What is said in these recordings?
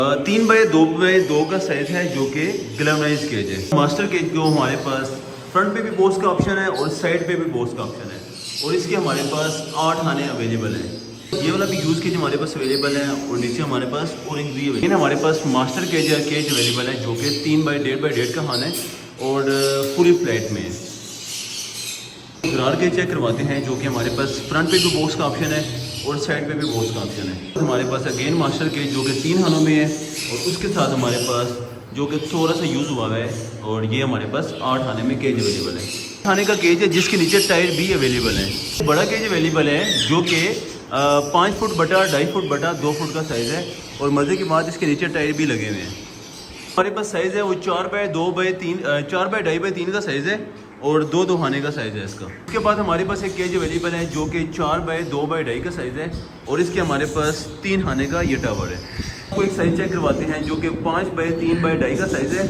3x2x2 का size है जो कि ग्लैमराइज केज है। मास्टर केज को हमारे पास फ्रंट पे भी बोस का ऑप्शन है और साइड पे भी बोस का ऑप्शन है और इसके हमारे पास 8 खाने अवेलेबल हैं। ये वाला भी यूज़ केज हमारे पास अवेलेबल है और नीचे हमारे पास ओरिंग भी अवेलेबल है। हमारे पास मास्टर केज अवेलेबल है जो कि 3x1.5 का खाना है और पूरी फ्लैट में है। ग्रार के चेक करवाते हैं जो कि हमारे पास फ्रंट पे भी बॉक्स का ऑप्शन है और साइड पे भी बॉक्स का ऑप्शन है। हमारे पास अगेन मास्टर के जो कि 3 खानों में है और उसके साथ हमारे पास जो कि थोड़ा सा यूज़ हुआ है और ये हमारे पास 8 खाने में केज अवेलेबल है। खाने का केज है जिसके नीचे टायर भी अवेलेबल है। बड़ा केज अवेलेबल है जो कि 5 फुट बटा 2.5 फुट बटा 2 फुट का साइज़ है और मज़े की बात इसके नीचे टायर भी लगे हुए हैं। हमारे पास साइज़ है वो 4x2x3 का साइज़ है और 2 खाने का साइज़ है इसका। उसके बाद हमारे पास एक केज अवेलेबल है जो कि 4x2x2 का साइज़ है और इसके हमारे पास 3 खाने का ये टावर है। आपको एक साइज़ चेक करवाते हैं जो कि 5x3x2 का साइज़ है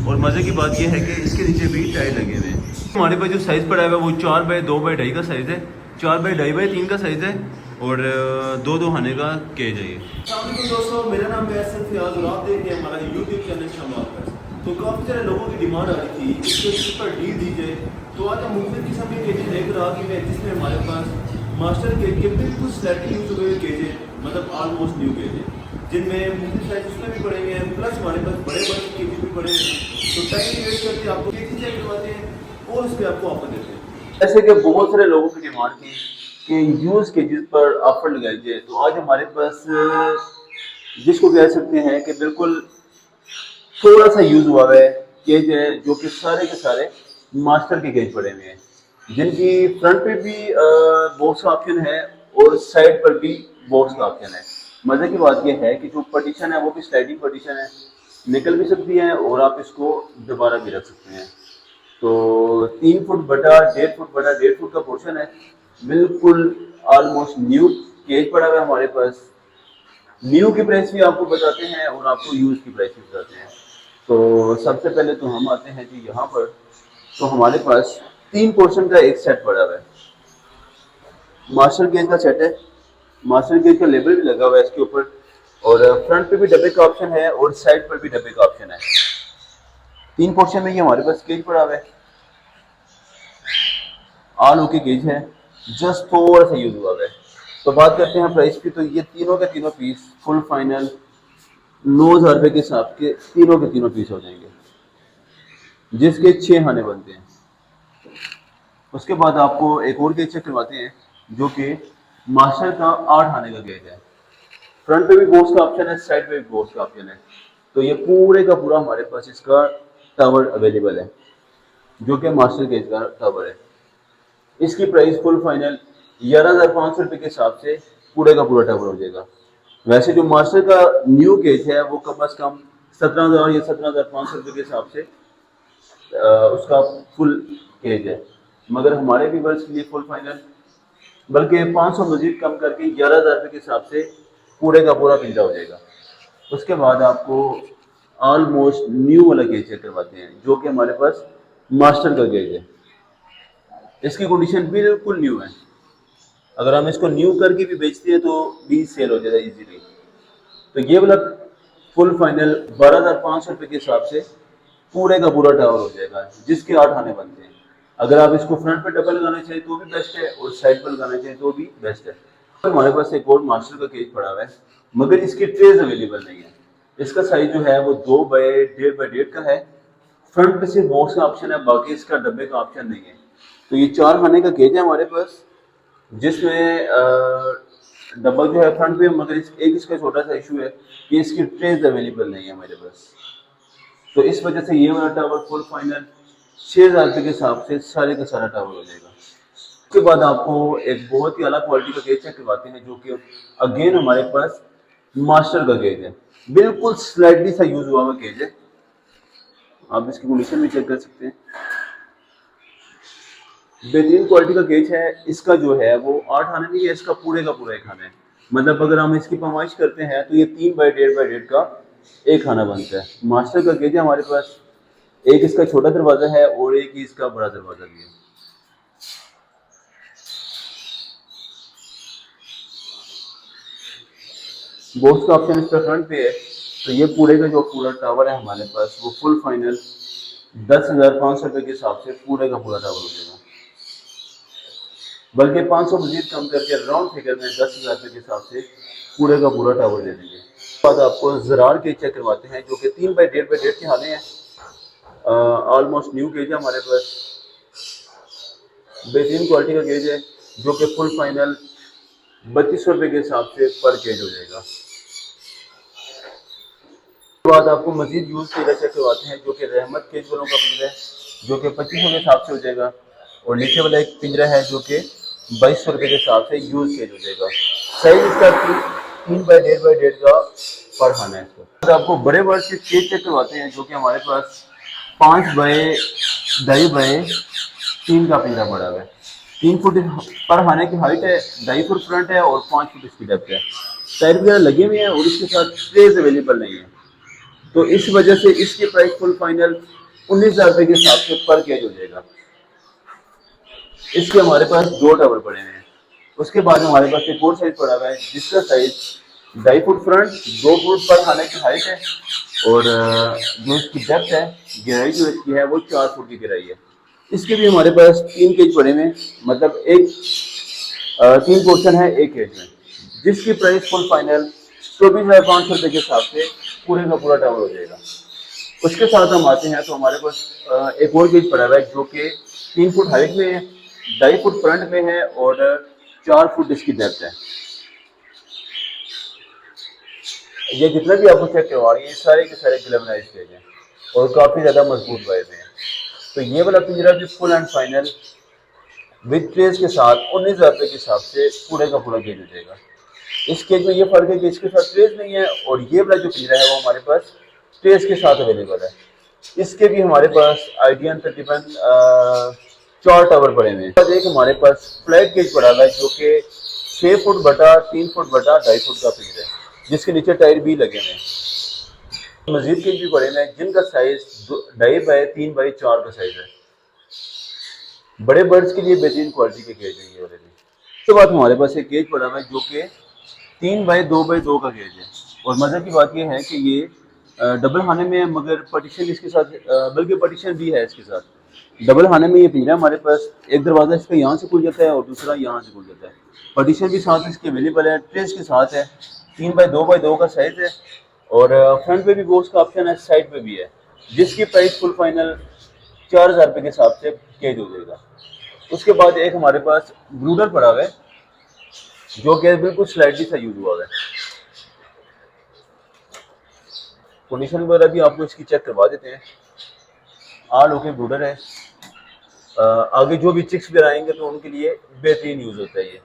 और मज़े की बात यह है कि इसके नीचे भी टायर लगे हुए हैं। हमारे पास जो साइज़ पड़ा है वो 4x2x2 का साइज़ है, 4x2x3 का साइज़ है और 2 खाने का केज है ये। दोस्तों, मेरा नाम है फयाज और आप देख रहे हैं हमारा यूट्यूब चैनल शमाल पर। तो काफ़ी सारे लोगों की डिमांड आ रही थी इस पर डील दी जाए, तो आज हम मुख्तलिफ किस्म के केजेस लेकर आ गए हैं जिसमें हमारे पास मास्टर केज के बिल्कुल स्लैटली यूज हुए केज है, मतलब ऑलमोस्ट न्यू केज है, जिनमें मुख्तलिफ साइज उसमें भी पड़े हुए हैं, प्लस हमारे पास बड़े बड़े केजेस भी पड़े हुए हैं। तो टाइम वेस्ट करके आपको केजेस चेक करवाते हैं और उस पर आपको ऑफर देते हैं। जैसे कि बहुत सारे लोगों की डिमांड थी कि यूज केजेस पर ऑफर लगाई जाए, तो आज हमारे पास जिसको कह सकते हैं कि बिल्कुल थोड़ा सा यूज हुआ है केज है जो कि सारे के सारे मास्टर के केज पड़े हुए हैं, जिनकी फ्रंट पे भी बॉक्स का ऑप्शन है और साइड पर भी बॉक्स का ऑप्शन है। मजे की बात यह है कि जो पार्टीशन है वो भी स्लाइडिंग पार्टीशन है, निकल भी सकती है और आप इसको दोबारा भी रख सकते हैं। तो 3 फुट बटा 1.5 फुट का पोर्शन है, बिल्कुल ऑलमोस्ट न्यू केज पड़ा हुआ है हमारे पास। न्यू की प्राइस भी आपको बताते हैं और आपको यूज की प्राइस भी बताते हैं। तो सबसे पहले तो हम आते हैं जी यहाँ पर, तो हमारे पास 3 पोर्शन का एक सेट पड़ा हुआ है। मास्टर गेज का सेट है, मास्टर गेज का लेबल भी लगा हुआ है इसके ऊपर और फ्रंट पे भी डब्बे का ऑप्शन है और साइड पर भी डब्बे का ऑप्शन है। 3 पोर्शन में ये हमारे पास गेज पड़ा हुआ है, ऑल ओके गेज है, जस्ट थोड़ा सा यूज हुआ है। तो बात करते हैं प्राइस की, तो ये तीनों के तीनों पीस फुल फाइनल 9,000 रुपए के हिसाब के तीनों के तीनों पीस हो जाएंगे, जिसके 6 खाने बनते हैं। उसके बाद आपको एक और गेज चेक करवाते हैं जो कि मास्टर का 8 खाने का गेज है। फ्रंट पे भी बॉक्स का ऑप्शन है, साइड पे भी बॉक्स का ऑप्शन है। तो ये पूरे का पूरा हमारे पास इसका टावर अवेलेबल है जो कि मास्टर गेज का टावर है। इसकी प्राइस फुल फाइनल 11,500 रुपए के हिसाब से पूरे का पूरा टावर हो जाएगा। वैसे जो मास्टर का न्यू केज है वो कम अज कम 17,000 या 17,500 रुपए के हिसाब से उसका फुल केज है, मगर हमारे व्यूअर्स के लिए फुल फाइनल बल्कि 500 मजीद कम करके 11,000 रुपए के हिसाब से पूरे का पूरा पिंजा हो जाएगा। उसके बाद आपको ऑलमोस्ट न्यू वाला गेज चेक करवाते हैं जो कि हमारे पास मास्टर का गेज है। इसकी कंडीशन बिल्कुल न्यू है, अगर हम इसको न्यू करके भी बेचते हैं तो भी सेल हो जाएगा इजीली। तो ये वाला फुल फाइनल 12,500 रुपए के हिसाब से पूरे का पूरा टावर हो जाएगा, जिसके 8 खाने बनते हैं। अगर आप इसको फ्रंट पे डबल लगाना चाहिए तो भी बेस्ट है और साइड पर लगाना चाहिए तो भी बेस्ट है। तो हमारे पास एक और मास्टर का केज पड़ा हुआ है, मगर इसकी ट्रेज अवेलेबल नहीं है। इसका साइज जो है वो 2x1.5 का है। फ्रंट पे सिर्फ बॉक्स का ऑप्शन है, बाकी इसका डब्बे का ऑप्शन नहीं है। तो ये 4 खाने का केज है हमारे पास, जिसमें डब्बा जो है फ्रंट पे, मगर एक इसका छोटा सा इशू है कि इसकी ट्रेज अवेलेबल नहीं है हमारे पास। तो इस वजह से ये वाला टावर फुल फाइनल 6,000 रुपये के हिसाब से सारे का सारा टावर हो जाएगा। उसके बाद आपको एक बहुत ही अलग क्वालिटी का गेज चेक करवाते हैं जो कि अगेन हमारे पास मास्टर का गेज है, बिल्कुल स्लाइडली सा यूज हुआ हुआ गेज है। आप इसकी कंडीशन भी चेक कर सकते हैं, बेहतरीन क्वालिटी का गेज है। इसका जो है वो 8 खाने नहीं है, इसका पूरे का पूरा 1 खाना है। मतलब अगर हम इसकी पैमाइश करते हैं तो ये 3x1.5 का 1 खाना बनता है। मास्टर का गेज है हमारे पास, एक इसका छोटा दरवाजा है और एक ही इसका बड़ा दरवाजा भी है। बॉक्स का ऑप्शन इसका फ्रंट पे है तो ये पूरे का जो पूरा टावर है हमारे पास वो फुल फाइनल 10,500 रुपये के हिसाब से पूरे का पूरा टावर हो जाएगा, बल्कि 500 मजीद कम करके राउंड फिगर में 10,000 रुपये के हिसाब से पूरे का पूरा टावर दे देंगे। उसके बाद आपको ज़रार केज चेक करवाते हैं जो कि 3x1.5x1 के हाले हैं, ऑलमोस्ट न्यू केज है हमारे पास, बेहतरीन क्वालिटी का केज है जो कि फुल फाइनल 3200 रुपये के हिसाब से पर केज हो जाएगा। उसके बाद आपको मजीद यूज़ केज चेक करवाते हैं जो कि रहमत केज वालों का पिंजरा है जो कि 2500 के हिसाब से हो जाएगा, और नीचे वाला एक पिंजरा है जो कि 2200 रुपये के हिसाब से यूज़ केज हो जाएगा। साइज इसका 3x1.5x1 का पर खाना है इसका। तो आपको बड़े बर्ड के केज चेक करवाते हैं जो कि हमारे पास 5x2.5x3 का पिंजरा पड़ा हुआ है। 3 फुट पर खाने की हाइट है, 2.5 फुट फ्रंट है और 5 फुट इसकी डेप्थ है। टायर वगैरह लगे हुए हैं और इसके साथ ट्रेज अवेलेबल नहीं है, तो इस वजह से इसकी प्राइस फुल फाइनल 19,000 रुपये के हिसाब से पर केज हो जाएगा। इसके हमारे पास 2 टावर पड़े हुए हैं। उसके बाद हमारे पास एक और साइज पड़ा हुआ है जिसका साइज 2.5 फुट फ्रंट, 2 फुट पर खाने की हाइट है, और जो इसकी डेप्थ है, गहराई जो इसकी है वो 4 फुट की गहराई है। इसके भी हमारे पास 3 केज पड़े हुए हैं, मतलब 3 पोर्शन है एक केज में, जिसकी प्राइस फुल फाइनल 24,500 रुपये के हिसाब से पूरे का पूरा टावर हो जाएगा। उसके साथ हम आते हैं तो हमारे पास एक और केज पड़ा हुआ है जो कि 3 फुट हाइट में है, 2.5 फुट फ्रंट में है और 4 फुट इसकी डेप्थ है। ये जितना भी आपको चेक करवा रही है सारे के सारे ग्लैमराइज केज हैं और काफ़ी ज़्यादा मजबूत वाइज हैं। तो ये वाला पिंजरा भी full and final with trace के साथ 19,000 रुपये के हिसाब से पूरे का पूरा केज हो जाएगा। इस केज में ये फर्क है कि इसके साथ ट्रेस नहीं है, और ये वाला जो पिंजरा है वो हमारे पास ट्रेस के साथ अवेलेबल है। इसके भी हमारे पास आइडियन तकरीबन 4 टावर पड़े हुए हैं। एक हमारे पास फ्लैट केज पड़ा हुआ है जो कि 6 फुट बटा 3 फुट बटा 2.5 फुट का पिंजरा है, जिसके नीचे टायर भी लगे हुए हैं। मजीद केज भी पड़े हुए हैं जिनका साइज 2.5x3x4 का साइज है। बड़े बर्ड्स के लिए बेहतरीन क्वालिटी के केज है ये वाले भी। उसके बाद हमारे पास एक केज पड़ा हुआ है जो कि 3x2x2 का केज है, और मज़े की बात यह है कि ये डबल खाने में है, मगर पार्टीशन इसके साथ बल्कि पार्टीशन भी है इसके साथ। डबल खाने में ये पिंजरा हमारे पास एक दरवाज़ा इसका यहाँ से खुल जाता है और दूसरा यहाँ से खुल जाता है। पार्टीशन भी साथ इसके अवेलेबल है, ट्रेस के साथ है, 3x2x2 का साइज है, और फ्रंट पे भी वो उसका ऑप्शन है, साइड पे भी है, जिसकी प्राइस फुल फाइनल 4,000 रुपये के हिसाब से केज हो जाएगा। उसके बाद एक हमारे पास ब्रूडर पड़ा हुआ है जो कि बिल्कुल स्लाइडली सा यूज हुआ है। कंडीशन वगैरह भी आपको इसकी चेक करवा देते हैं। ऑल ओके ब्रूडर है। आगे जो भी चिक्स वगैरह आएंगे तो उनके लिए बेहतरीन यूज होता है ये।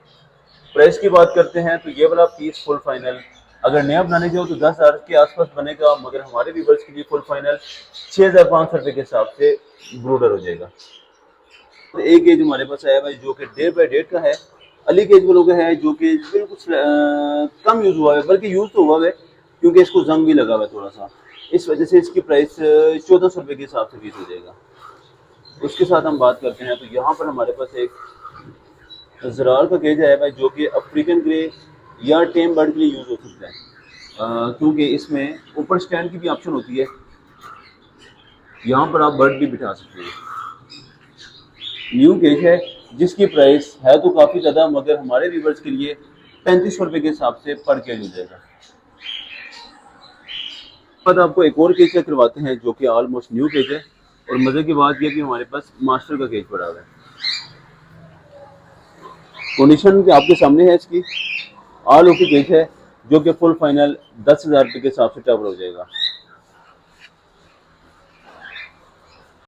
प्राइस की बात करते हैं तो ये वाला पीस फुल फाइनल अगर नया बनाने जाओ तो 10,000 के आसपास बनेगा, मगर हमारे व्यूअर्स के लिए फुल फाइनल 6,500 रुपये के हिसाब से ब्रूडर हो जाएगा। तो एक केज हमारे पास आया भाई जो कि 1.5x1.5 का है, अली केज वालों का है जो कि बिल्कुल कम यूज़ हुआ है, बल्कि यूज़ तो हुआ है क्योंकि इसको जंग भी लगा हुआ है थोड़ा सा, इस वजह से इसकी प्राइस 1,400 रुपये के हिसाब से पीस हो जाएगा। उसके साथ हम बात करते हैं तो यहाँ पर हमारे पास एक ज़रार का केज है भाई जो कि अफ्रीकन ग्रे या टेम बर्ड के लिए यूज़ हो सकता है, क्योंकि इसमें ऊपर स्टैंड की भी ऑप्शन होती है, यहाँ पर आप बर्ड भी बिठा सकते हैं। न्यू केज है जिसकी प्राइस है तो काफ़ी ज़्यादा, मगर हमारे व्यूअर्स के लिए 3500 रुपये के हिसाब से पर केज हो जाएगा। बाद आपको एक और केज चेक करवाते हैं जो कि ऑलमोस्ट न्यू केज है, और मज़े की बात यह कि हमारे पास मास्टर का केज पड़ा हुआ है। कंडीशन आपके सामने है इसकी, ऑल ओके केज है जो कि फुल फाइनल 10,000 रुपये के हिसाब से कवर हो जाएगा।